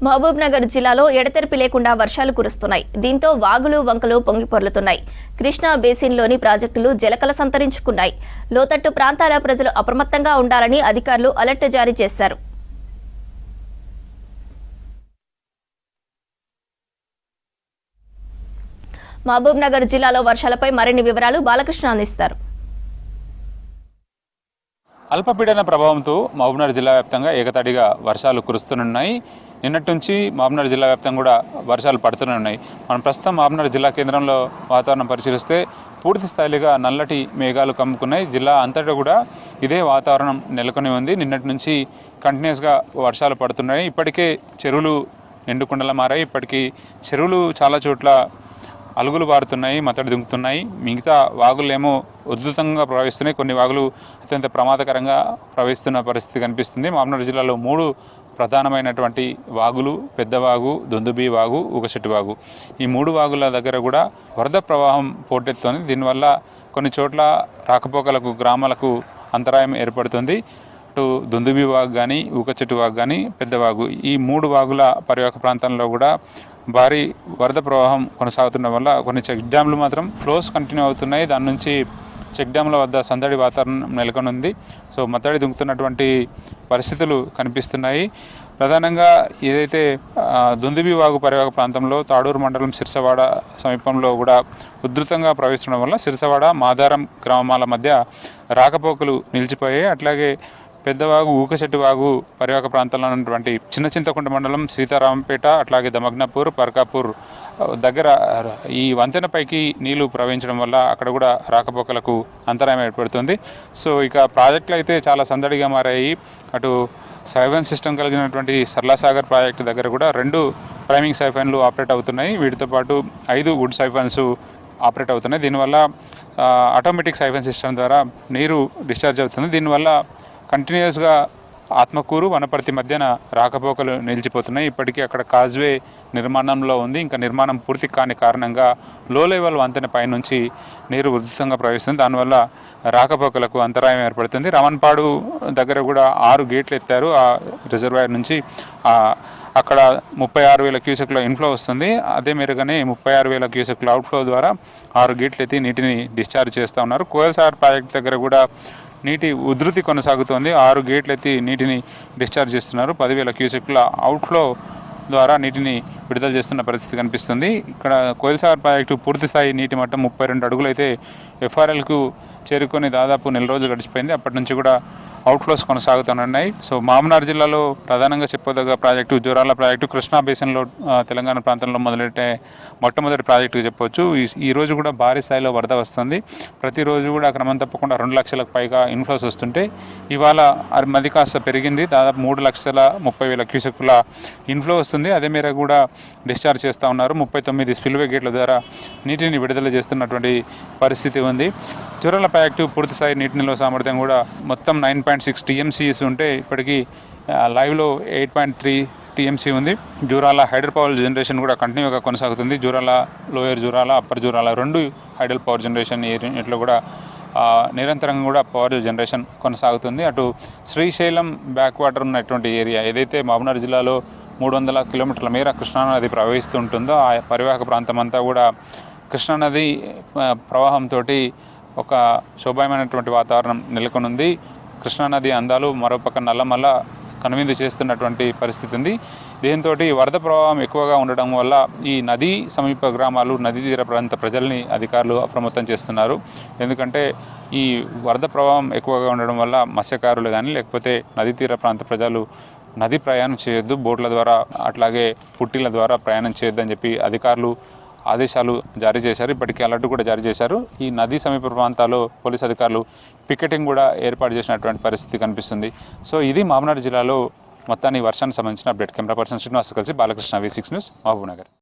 మహబూబ్ నగర్ జిల్లాలో ఎడతెరిపి లేకుండా వర్షాలు కురుస్తున్నాయి. దీంతో వాగులు వంకలు పొంగిపొర్లుతున్నాయి. కృష్ణా బేసిన్లోని ప్రాజెక్టులు జలకల సంతరించుకున్నాయి. లోతట్టు ప్రాంతాల ప్రజలు అప్రమత్తంగా ఉండాలని అధికారులు అలర్ట్ జారీ చేశారు. మహబూబ్ నగర్ జిల్లాలో వర్షాలపై మరిన్ని వివరాలు బాలకృష్ణ అందిస్తారు. అల్పపీడన ప్రభావంతో మహబూబ్నగర్ జిల్లా వ్యాప్తంగా ఏకతాటిగా వర్షాలు కురుస్తున్నాయి. నిన్నటి నుంచి మహబూబ్నగర్ జిల్లా వ్యాప్తంగా కూడా వర్షాలు పడుతున్నాయి. మనం ప్రస్తుతం మహబూబ్నగర్ జిల్లా కేంద్రంలో వాతావరణం పరిశీలిస్తే పూర్తి స్థాయిగా నల్లటి మేఘాలు కమ్ముకున్నాయి. జిల్లా అంతటా కూడా ఇదే వాతావరణం నెలకొని ఉంది. నిన్నటి నుంచి కంటిన్యూస్గా వర్షాలు పడుతున్నాయి. ఇప్పటికే చెరువులు నిండుకుండలా మారాయి. ఇప్పటికీ చెరువులు చాలా చోట్ల అలుగులు బారుతున్నాయి, మత్తడి దుంకుతున్నాయి. మిగతా వాగులేమో ఉధృతంగా ప్రవహిస్తున్నాయి. కొన్ని వాగులు అత్యంత ప్రమాదకరంగా ప్రవహిస్తున్న పరిస్థితి కనిపిస్తుంది. మహబూబ్నగర్ జిల్లాలో 3 ప్రధానమైనటువంటి వాగులు, పెద్దవాగు, దొందుబి వాగు, ఊకచెట్టు వాగు, ఈ 3 వాగుల దగ్గర కూడా వరద ప్రవాహం పోటెత్తుతోంది. దీనివల్ల కొన్ని చోట్ల రాకపోకలకు, గ్రామాలకు అంతరాయం ఏర్పడుతుంది. అటు దొందుబి వాగు కానీ, ఊకచెట్టు వాగు కానీ, పెద్దవాగు, ఈ 3 వాగుల పరివాహక ప్రాంతాల్లో కూడా భారీ వరద ప్రవాహం కొనసాగుతున్న వల్ల కొన్ని చెక్ డ్యామ్లు మాత్రం ఫ్లోస్ కంటిన్యూ అవుతున్నాయి. దాని నుంచి చెక్ డ్యామ్ల వద్ద సందడి వాతావరణం నెలకొని ఉంది. సో మత్తడి దుంకుతున్నటువంటి పరిస్థితులు కనిపిస్తున్నాయి. ప్రధానంగా ఏదైతే దొందుబి వాగు పరివాహక ప్రాంతంలో తాడూరు మండలం సిరిసవాడ సమీపంలో కూడా ఉధృతంగా ప్రవహిస్తుండడం వల్ల సిరిసవాడ, మాదారం గ్రామాల మధ్య రాకపోకలు నిలిచిపోయాయి. అట్లాగే పెద్దవాగు, ఊకచెట్టు వాగు పరివాహక ప్రాంతంలో ఉన్నటువంటి చిన్న చింతకుంట మండలం, సీతారాంపేట, అట్లాగే దమగ్నాపూర్, పర్కాపూర్ దగ్గర ఈ వంతెనపైకి నీళ్లు ప్రవహించడం వల్ల అక్కడ కూడా రాకపోకలకు అంతరాయం ఏర్పడుతుంది. సో ఇక ప్రాజెక్టులు అయితే చాలా సందడిగా మారాయి. అటు సైఫన్ సిస్టమ్ కలిగినటువంటి సర్లాసాగర్ ప్రాజెక్టు దగ్గర కూడా 2 ప్రైమింగ్ సైఫన్లు ఆపరేట్ అవుతున్నాయి. వీటితో పాటు 5 వుడ్ సైఫన్స్ ఆపరేట్ అవుతున్నాయి. దీనివల్ల ఆటోమేటిక్ సైఫన్ సిస్టమ్ ద్వారా నీరు డిశ్చార్జ్ అవుతుంది. దీనివల్ల కంటిన్యూస్గా ఆత్మకూరు, వనపర్తి మధ్యన రాకపోకలు నిలిచిపోతున్నాయి. ఇప్పటికీ అక్కడ కాజ్వే నిర్మాణంలో ఉంది. ఇంకా నిర్మాణం పూర్తి కాని కారణంగా లో లెవెల్ వంతెన పైనుంచి నీరు ఉధృతంగా ప్రవహిస్తుంది. దానివల్ల రాకపోకలకు అంతరాయం ఏర్పడుతుంది. రమన్పాడు దగ్గర కూడా 6 గేట్లు ఎత్తారు. ఆ రిజర్వాయర్ నుంచి అక్కడ 36,000 క్యూసెక్ల ఇన్ఫ్లో వస్తుంది. అదే మేరగానే 36,000 క్యూసెక్ల అవుట్ఫ్లో ద్వారా 6 గేట్లు ఎత్తి నీటిని డిశ్చార్జ్ చేస్తూ ఉన్నారు. కోయల్సాగర్ ప్రాజెక్ట్ దగ్గర కూడా నీటి ఉధృతి కొనసాగుతోంది. 6 గేట్లు ఎత్తి నీటిని డిశ్చార్జ్ చేస్తున్నారు. 10,000 క్యూసెక్ల అవుట్ఫ్లో ద్వారా నీటిని విడుదల చేస్తున్న పరిస్థితి కనిపిస్తుంది. ఇక్కడ కోయిల్సాగర్ ప్రాజెక్టు పూర్తి స్థాయి నీటి మట్టం 32 అడుగులు అయితే FRLకు చేరుకొని దాదాపు నెల రోజులు గడిచిపోయింది. అప్పటి నుంచి కూడా అవుట్ఫ్లోస్ కొనసాగుతున్నాయి. సో మహబూబ్నగర్ జిల్లాలో ప్రధానంగా చెప్పుకోదగ్గ ప్రాజెక్టు జూరాల ప్రాజెక్టు. కృష్ణా బేసిన్లో తెలంగాణ ప్రాంతంలో మొదలెట్టే మొట్టమొదటి ప్రాజెక్టు చెప్పవచ్చు. ఈ రోజు కూడా భారీ స్థాయిలో వరద వస్తుంది. ప్రతిరోజు కూడా క్రమం తప్పకుండా 2 లక్షలకు పైగా ఇన్ఫ్లోస్ వస్తుంటే ఇవాళ అది కాస్త పెరిగింది. దాదాపు 3,30,000 క్యూసెక్కుల ఇన్ఫ్లో వస్తుంది. అదే మేర కూడా డిశ్చార్జ్ చేస్తూ ఉన్నారు. 39 స్పిల్వే గేట్ల ద్వారా నీటిని విడుదల చేస్తున్నటువంటి పరిస్థితి ఉంది. జూరాల ప్రాజెక్టు పూర్తిస్థాయి నీటి నిల్వ సామర్థ్యం కూడా మొత్తం 9.6 TMCs ఉంటే ఇప్పటికీ లైవ్లో 8.3 TMC ఉంది. జూరాల హైడ్రో పవర్ జనరేషన్ కూడా కంటిన్యూగా కొనసాగుతుంది. Jurala lower Jurala, upper Jurala 2 hydro power generation యూనిట్లో కూడా నిరంతరంగా కూడా పవర్ జనరేషన్ కొనసాగుతుంది. అటు శ్రీశైలం బ్యాక్ వాటర్ ఉన్నటువంటి ఏరియా ఏదైతే మహబూబ్నగర్ జిల్లాలో 300 కిలోమీటర్ల మేర కృష్ణానది ప్రవహిస్తుంటుందో ఆ పరివాహక ప్రాంతం అంతా కూడా కృష్ణానది ప్రవాహంతో ఒక శోభాయమైనటువంటి వాతావరణం నెలకొనుంది. కృష్ణానది అందాలు మరోపక్క నల్లమల్ల కనువిందు చేస్తున్నటువంటి పరిస్థితి ఉంది. దీంతో వరద ప్రవాహం ఎక్కువగా ఉండడం వల్ల ఈ నదీ సమీప గ్రామాలు, నదీ తీర ప్రాంత ప్రజల్ని అధికారులు అప్రమత్తం చేస్తున్నారు. ఎందుకంటే ఈ వరద ప్రవాహం ఎక్కువగా ఉండడం వల్ల మత్స్యకారులు కానీ లేకపోతే నదీ తీర ప్రాంత ప్రజలు నది ప్రయాణం చేయొద్దు, బోట్ల ద్వారా అట్లాగే పుట్టిల ద్వారా ప్రయాణం చేయొద్దని చెప్పి అధికారులు ఆదేశాలు జారీ చేశారు. ఇప్పటికీ అలర్ట్ కూడా జారీ చేశారు. ఈ నదీ సమీప ప్రాంతాల్లో పోలీసు అధికారులు పికెటింగ్ కూడా ఏర్పాటు చేసినటువంటి పరిస్థితి కనిపిస్తుంది. సో ఇది మహబూబ్నగర్ జిల్లాలో మొత్తాన్ని వర్షానికి సంబంధించిన అప్డేట్. కెమెరా పర్సన్ శ్రీనివాస్ కలిసి బాలకృష్ణ, V6 న్యూస్, మహబూబ్నగర్.